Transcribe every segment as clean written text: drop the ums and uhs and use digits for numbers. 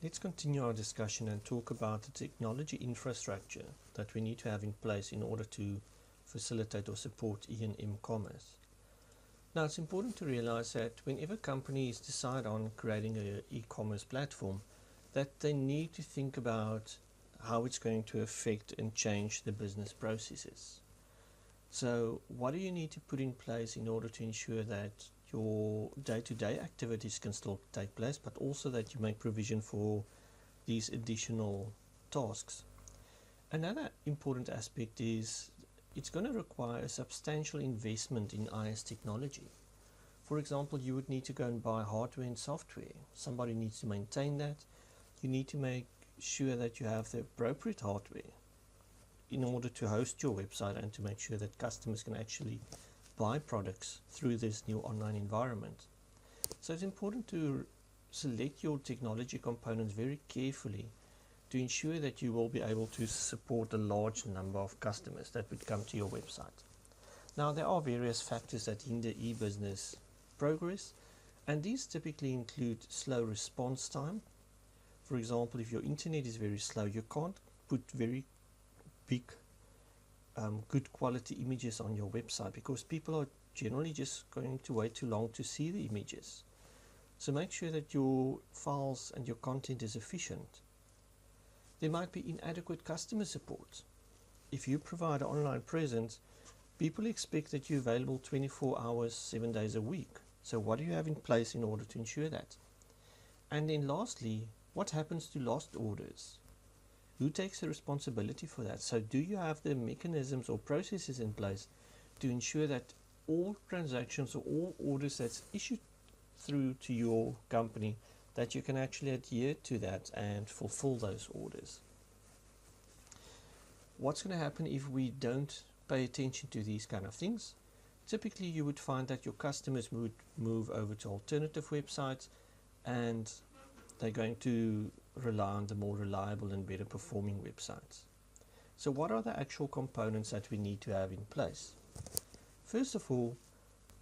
Let's continue our discussion and talk about the technology infrastructure that we need to have in place in order to facilitate or support e and mCommerce. Now, it's important to realize that whenever companies decide on creating an e-commerce platform, that they need to think about how it's going to affect and change the business processes. So what do you need to put in place in order to ensure that your day-to-day activities can still take place, but also that you make provision for these additional tasks? Another important aspect is it's going to require a substantial investment in IS technology. For example, you would need to go and buy hardware and software. Somebody needs to maintain that. You need to make sure that you have the appropriate hardware in order to host your website and to make sure that customers can actually buy products through this new online environment. So it's important to select your technology components very carefully to ensure that you will be able to support a large number of customers that would come to your website. Now, there are various factors that hinder e-business progress, and these typically include slow response time. For example, if your internet is very slow, you can't put very big good quality images on your website because people are generally just going to wait too long to see the images. So make sure that your files and your content is efficient. There might be inadequate customer support. If you provide an online presence, people expect that you're available 24 hours, 7 days a week. So what do you have in place in order to ensure that? And then lastly, what happens to lost orders? Who takes the responsibility for that? So do you have the mechanisms or processes in place to ensure that all transactions or all orders that's issued through to your company, that you can actually adhere to that and fulfill those orders? What's going to happen if we don't pay attention to these kind of things? Typically you would find that your customers would move over to alternative websites and they're going to rely on the more reliable and better performing websites. So what are the actual components that we need to have in place? First of all,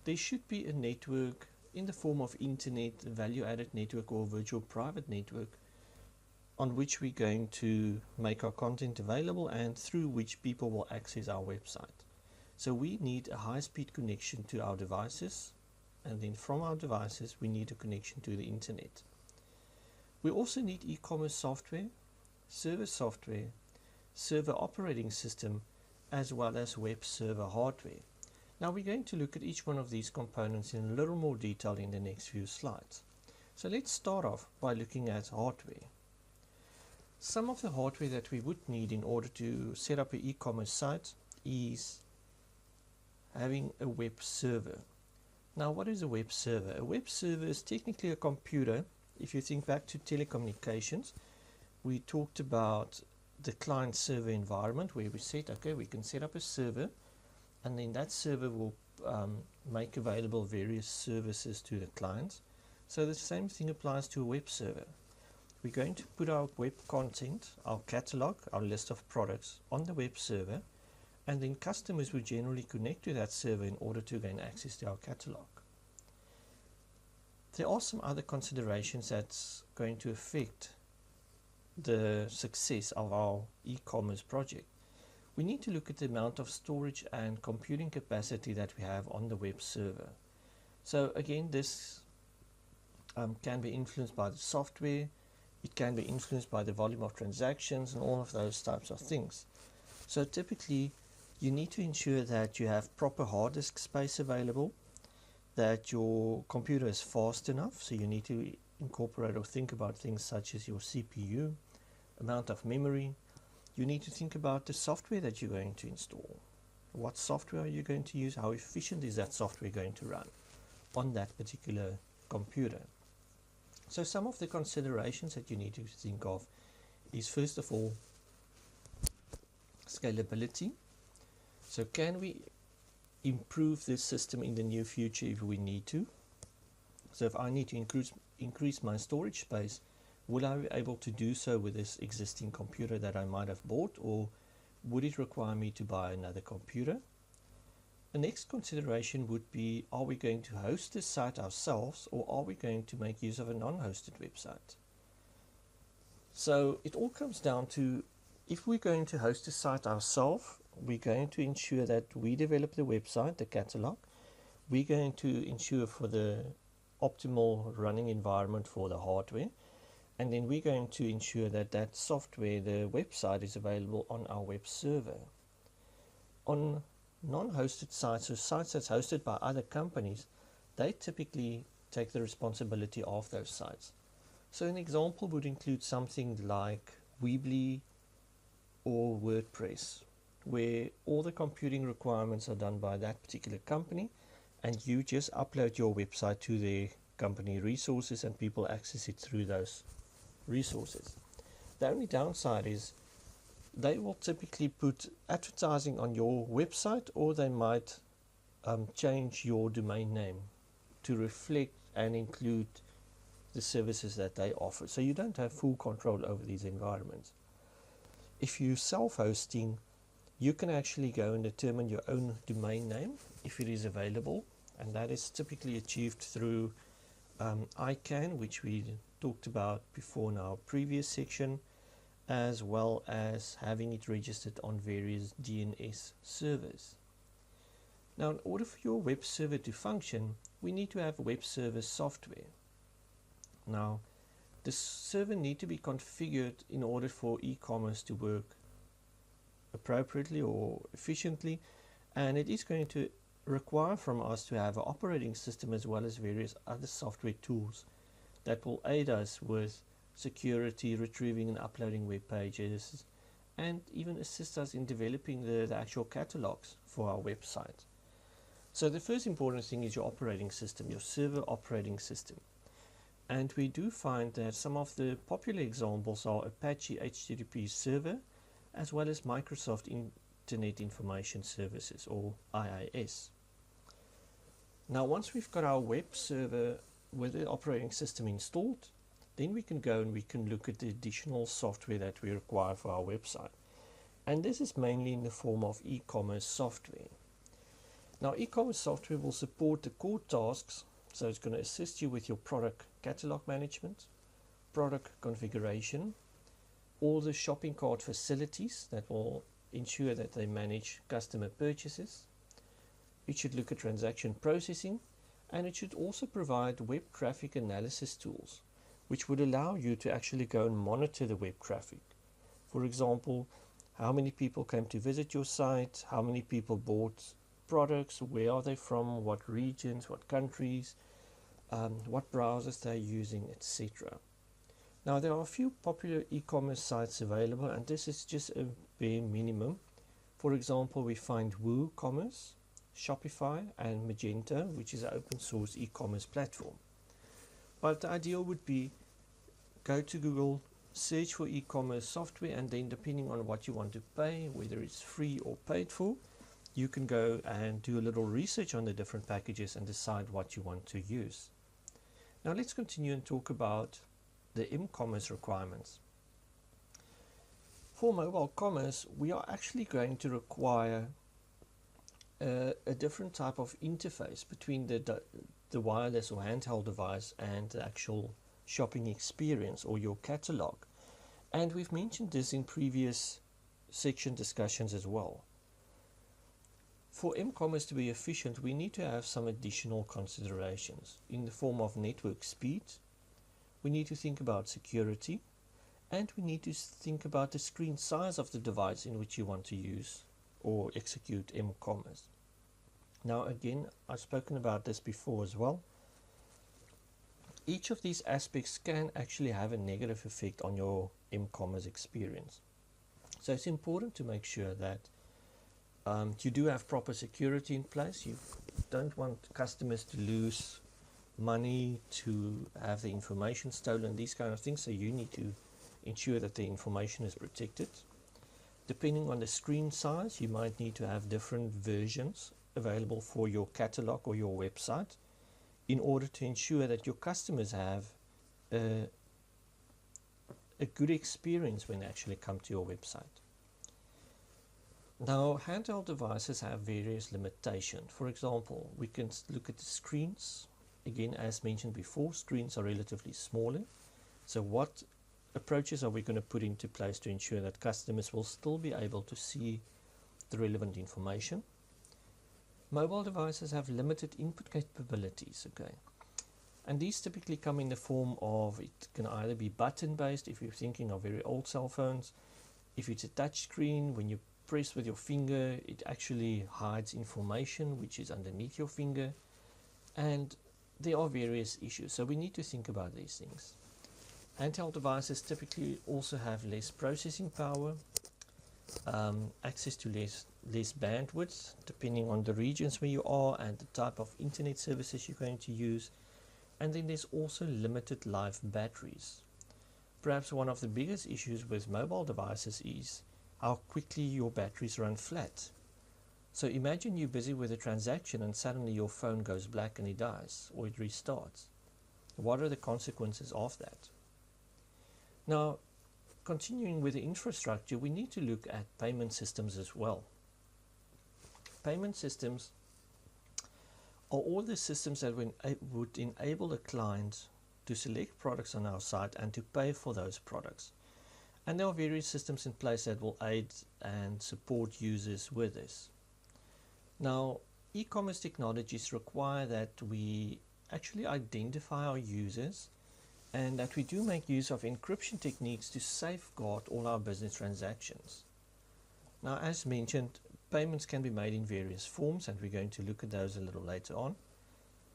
there should be a network in the form of internet, value-added network or virtual private network on which we're going to make our content available and through which people will access our website. So we need a high-speed connection to our devices, and then from our devices we need a connection to the internet. We also need e-commerce software, server operating system, as well as web server hardware. Now we're going to look at each one of these components in a little more detail in the next few slides. So let's start off by looking at hardware. Some of the hardware that we would need in order to set up an e-commerce site is having a web server. Now, what is a web server? A web server is technically a computer. If you think back to telecommunications, we talked about the client-server environment where we said, okay, we can set up a server and then that server will make available various services to the clients. So the same thing applies to a web server. We're going to put our web content, our catalog, our list of products on the web server, and then customers will generally connect to that server in order to gain access to our catalog. There are some other considerations that's going to affect the success of our e-commerce project. We need to look at the amount of storage and computing capacity that we have on the web server. So again, this can be influenced by the software, it can be influenced by the volume of transactions and all of those types of things. So typically you need to ensure that you have proper hard disk space available, that your computer is fast enough, so you need to incorporate or think about things such as your CPU, amount of memory. You need to think about the software that you're going to install. What software are you going to use? How efficient is that software going to run on that particular computer? So some of the considerations that you need to think of is, first of all, scalability. So can we improve this system in the near future if we need to? So if I need to increase my storage space, will I be able to do so with this existing computer that I might have bought, or would it require me to buy another computer? The next consideration would be, are we going to host this site ourselves, or are we going to make use of a non-hosted website? So it all comes down to, if we're going to host a site ourselves, we're going to ensure that we develop the website, the catalog. We're going to ensure for the optimal running environment for the hardware. And then we're going to ensure that that software, the website, is available on our web server. On non-hosted sites, or sites that's hosted by other companies, they typically take the responsibility of those sites. So an example would include something like Weebly or WordPress, where all the computing requirements are done by that particular company, and you just upload your website to their company resources and people access it through those resources. The only downside is they will typically put advertising on your website, or they might change your domain name to reflect and include the services that they offer. So you don't have full control over these environments. If you're self-hosting, you can actually go and determine your own domain name if it is available, and that is typically achieved through ICANN, which we talked about before in our previous section, as well as having it registered on various DNS servers. Now, in order for your web server to function, we need to have web server software. Now, the server needs to be configured in order for e-commerce to work appropriately or efficiently, and it is going to require from us to have an operating system as well as various other software tools that will aid us with security, retrieving and uploading web pages, and even assist us in developing the actual catalogs for our website. So the first important thing is your operating system, your server operating system. And we do find that some of the popular examples are Apache HTTP server, as well as Microsoft Internet Information Services, or IIS. Now, once we've got our web server with the operating system installed, then we can go and we can look at the additional software that we require for our website. And this is mainly in the form of e-commerce software. Now, e-commerce software will support the core tasks, so it's going to assist you with your product catalog management, product configuration, all the shopping cart facilities that will ensure that they manage customer purchases. It should look at transaction processing, and it should also provide web traffic analysis tools, which would allow you to actually go and monitor the web traffic. For example, how many people came to visit your site, how many people bought products, where are they from, what regions, what countries, what browsers they're using, etc. Now, there are a few popular e-commerce sites available, and this is just a bare minimum. For example, we find WooCommerce, Shopify, and Magento, which is an open source e-commerce platform. But the ideal would be go to Google, search for e-commerce software, and then depending on what you want to pay, whether it's free or paid for, you can go and do a little research on the different packages and decide what you want to use. Now let's continue and talk about the mCommerce requirements. For mobile commerce, we are actually going to require a different type of interface between the wireless or handheld device and the actual shopping experience or your catalog. And we've mentioned this in previous section discussions as well. For mCommerce to be efficient, we need to have some additional considerations in the form of network speed. We need to think about security, and we need to think about the screen size of the device in which you want to use or execute mCommerce. Now again, I've spoken about this before as well. Each of these aspects can actually have a negative effect on your mCommerce experience. So it's important to make sure that you do have proper security in place. You don't want customers to lose money, to have the information stolen, these kind of things. So you need to ensure that the information is protected. Depending on the screen size, you might need to have different versions available for your catalog or your website in order to ensure that your customers have a good experience when they actually come to your website. Now, handheld devices have various limitations. For example, we can look at the screens. Again, as mentioned before, screens are relatively smaller. So what approaches are we going to put into place to ensure that customers will still be able to see the relevant information? Mobile devices have limited input capabilities, okay? And these typically come in the form of, it can either be button based if you're thinking of very old cell phones. If it's a touch screen, when you press with your finger, it actually hides information which is underneath your finger. And there are various issues, so we need to think about these things. Handheld devices typically also have less processing power, access to less bandwidth depending on the regions where you are and the type of internet services you're going to use. And then there's also limited life batteries. Perhaps one of the biggest issues with mobile devices is how quickly your batteries run flat. So imagine you're busy with a transaction and suddenly your phone goes black and it dies, or it restarts. What are the consequences of that? Now, continuing with the infrastructure, we need to look at payment systems as well. Payment systems are all the systems that would enable a client to select products on our site and to pay for those products. And there are various systems in place that will aid and support users with this. Now, e-commerce technologies require that we actually identify our users and that we do make use of encryption techniques to safeguard all our business transactions. Now, as mentioned, payments can be made in various forms, and we're going to look at those a little later on.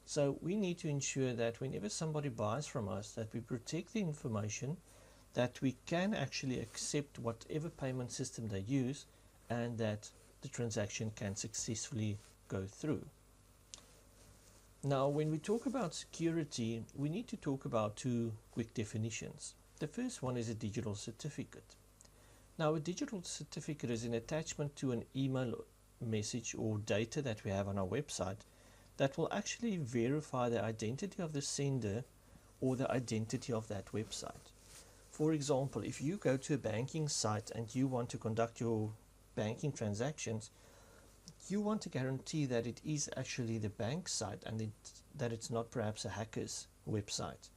So we need to ensure that whenever somebody buys from us, that we protect the information, that we can actually accept whatever payment system they use, and that the transaction can successfully go through. Now, when we talk about security, we need to talk about two quick definitions. The first one is a digital certificate. Now, a digital certificate is an attachment to an email message or data that we have on our website that will actually verify the identity of the sender or the identity of that website. For example, if you go to a banking site and you want to conduct your banking transactions, you want to guarantee that it is actually the bank site and that it's not perhaps a hacker's website.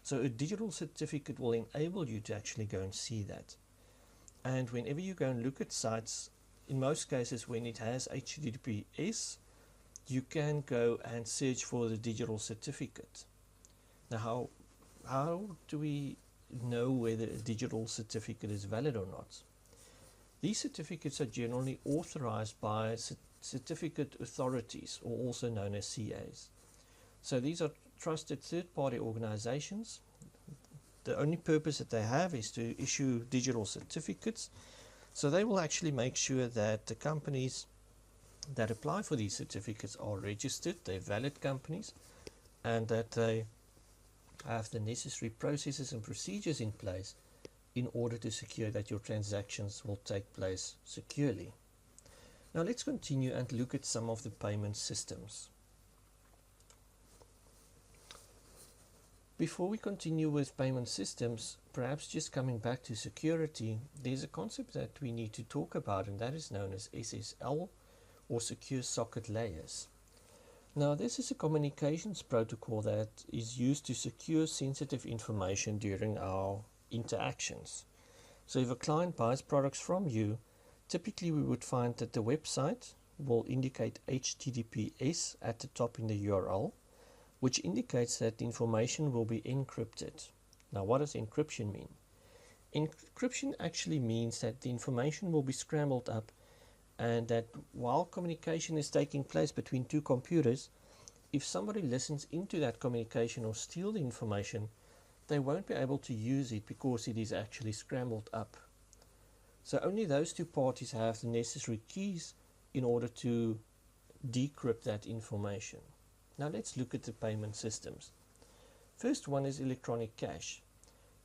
So a digital certificate will enable you to actually go and see that. And whenever you go and look at sites, in most cases when it has HTTPS, you can go and search for the digital certificate. Now, how do we know whether a digital certificate is valid or not? These certificates are generally authorized by certificate authorities, or also known as CAs. So these are trusted third-party organizations. The only purpose that they have is to issue digital certificates. So they will actually make sure that the companies that apply for these certificates are registered, they're valid companies, and that they have the necessary processes and procedures in place in order to secure that your transactions will take place securely. Now let's continue and look at some of the payment systems. Before we continue with payment systems, perhaps just coming back to security, there's a concept that we need to talk about, and that is known as SSL, or Secure Socket Layers. Now, this is a communications protocol that is used to secure sensitive information during our interactions. So if a client buys products from you, typically we would find that the website will indicate HTTPS at the top in the URL, which indicates that the information will be encrypted. Now, what does encryption mean? Encryption actually means that the information will be scrambled up, and that while communication is taking place between two computers, if somebody listens into that communication or steal the information, they won't be able to use it because it is actually scrambled up. So only those two parties have the necessary keys in order to decrypt that information. Now let's look at the payment systems. First one is electronic cash.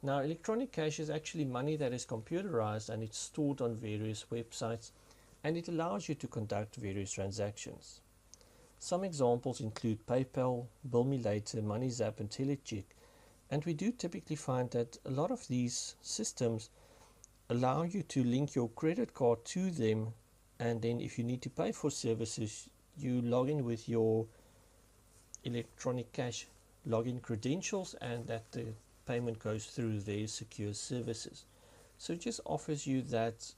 Now, electronic cash is actually money that is computerized and it's stored on various websites, and it allows you to conduct various transactions. Some examples include PayPal, Bill Me Later, MoneyZap and Telecheck, and we do typically find that a lot of these systems allow you to link your credit card to them, and then if you need to pay for services, you log in with your electronic cash login credentials, and that the payment goes through their secure services. So it just offers you that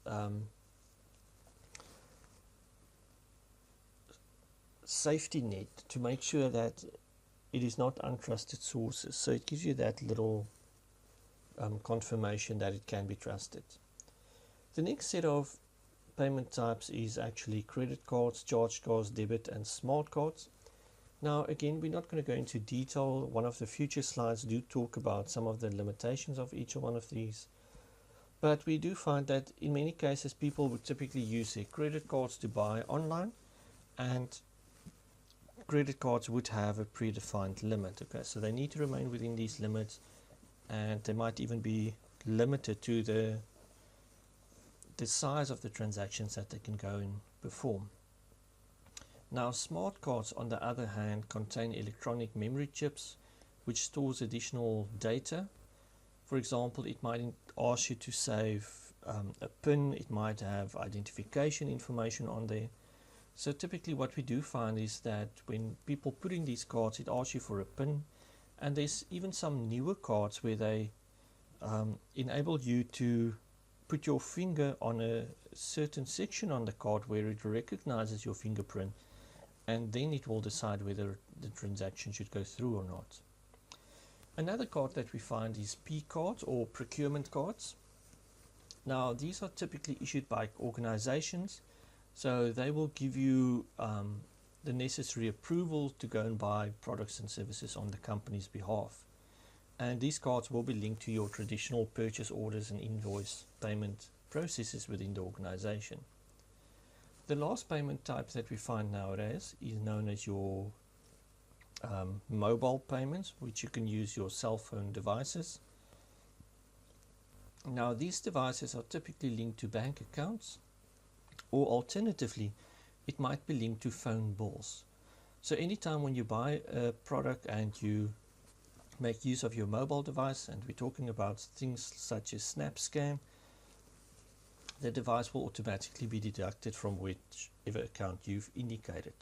safety net to make sure that it is not untrusted sources. So it gives you that little confirmation that it can be trusted. The next set of payment types is actually credit cards, charge cards, debit and smart cards. Now again, we're not going to go into detail. One of the future slides do talk about some of the limitations of each one of these. But we do find that in many cases people would typically use their credit cards to buy online, and credit cards would have a predefined limit. Okay, so they need to remain within these limits, and they might even be limited to the size of the transactions that they can go and perform. Now smart cards on the other hand contain electronic memory chips which stores additional data. For example, it might ask you to save a PIN, it might have identification information on there. So typically what we do find is that when people put in these cards, it asks you for a PIN, and there's even some newer cards where they enable you to put your finger on a certain section on the card where it recognizes your fingerprint, and then it will decide whether the transaction should go through or not. Another card that we find is P cards or procurement cards. Now these are typically issued by organizations, so they will give you the necessary approval to go and buy products and services on the company's behalf. And these cards will be linked to your traditional purchase orders and invoice payment processes within the organization. The last payment type that we find nowadays is known as your mobile payments, which you can use your cell phone devices. Now these devices are typically linked to bank accounts, or alternatively it might be linked to phone bills. So anytime when you buy a product and you make use of your mobile device, and we're talking about things such as SnapScan, the device will automatically be deducted from whichever account you've indicated.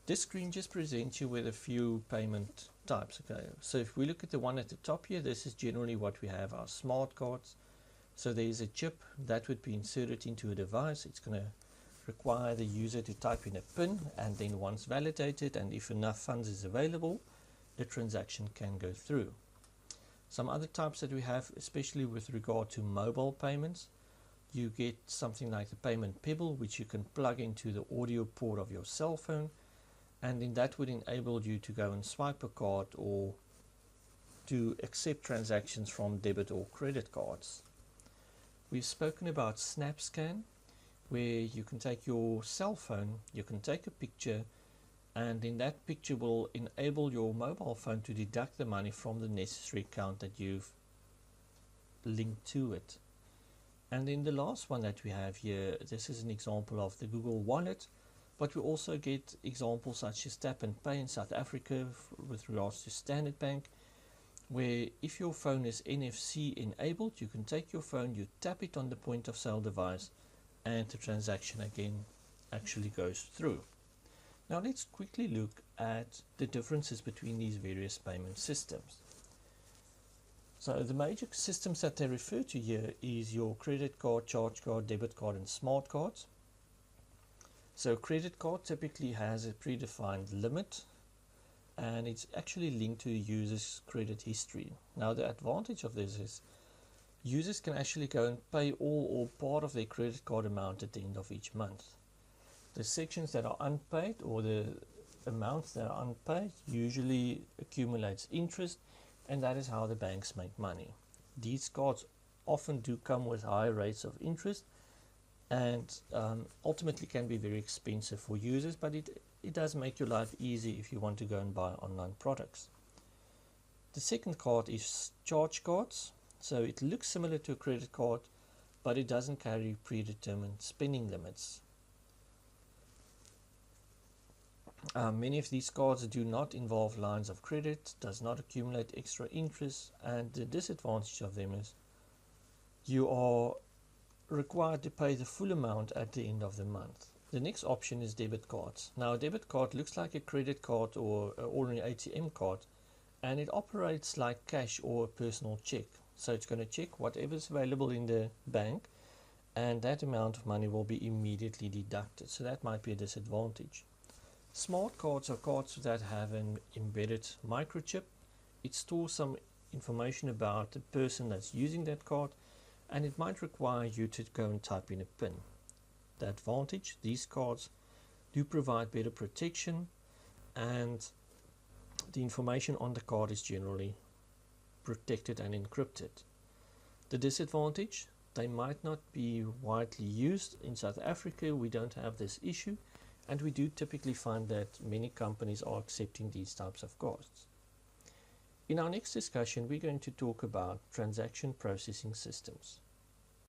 This screen just presents you with a few payment types. Okay, so if we look at the one at the top here, this is generally what we have, our smart cards. So there's a chip that would be inserted into a device. It's going to require the user to type in a PIN, and then once validated and if enough funds is available, the transaction can go through. Some other types that we have, especially with regard to mobile payments, you get something like the payment pebble, which you can plug into the audio port of your cell phone, and then that would enable you to go and swipe a card or to accept transactions from debit or credit cards. We've spoken about SnapScan, where you can take your cell phone, you can take a picture, and in that picture will enable your mobile phone to deduct the money from the necessary account that you've linked to it. And then the last one that we have here, this is an example of the Google Wallet, but we also get examples such as Tap and Pay in South Africa with regards to Standard Bank, where if your phone is NFC enabled, you can take your phone, you tap it on the point of sale device, and the transaction again actually goes through. Now let's quickly look at the differences between these various payment systems. So the major systems that they refer to here is your credit card, charge card, debit card and smart cards. So credit card typically has a predefined limit, and it's actually linked to a user's credit history. Now the advantage of this is users can actually go and pay all or part of their credit card amount at the end of each month. The sections that are unpaid, or the amounts that are unpaid, usually accumulates interest, and that is how the banks make money. These cards often do come with high rates of interest, and ultimately can be very expensive for users, but it does make your life easy if you want to go and buy online products. The second card is charge cards. So it looks similar to a credit card, but it doesn't carry predetermined spending limits. Many of these cards do not involve lines of credit, does not accumulate extra interest, and the disadvantage of them is you are required to pay the full amount at the end of the month. The next option is debit cards. Now a debit card looks like a credit card or an ordinary ATM card, and it operates like cash or a personal check. So it's going to check whatever's available in the bank, and that amount of money will be immediately deducted. So that might be a disadvantage. Smart cards are cards that have an embedded microchip. It stores some information about the person that's using that card, and it might require you to go and type in a PIN. The advantage, these cards do provide better protection, and the information on the card is generally protected and encrypted. The disadvantage, they might not be widely used. In South Africa, we don't have this issue, and we do typically find that many companies are accepting these types of cards. In our next discussion, we're going to talk about transaction processing systems.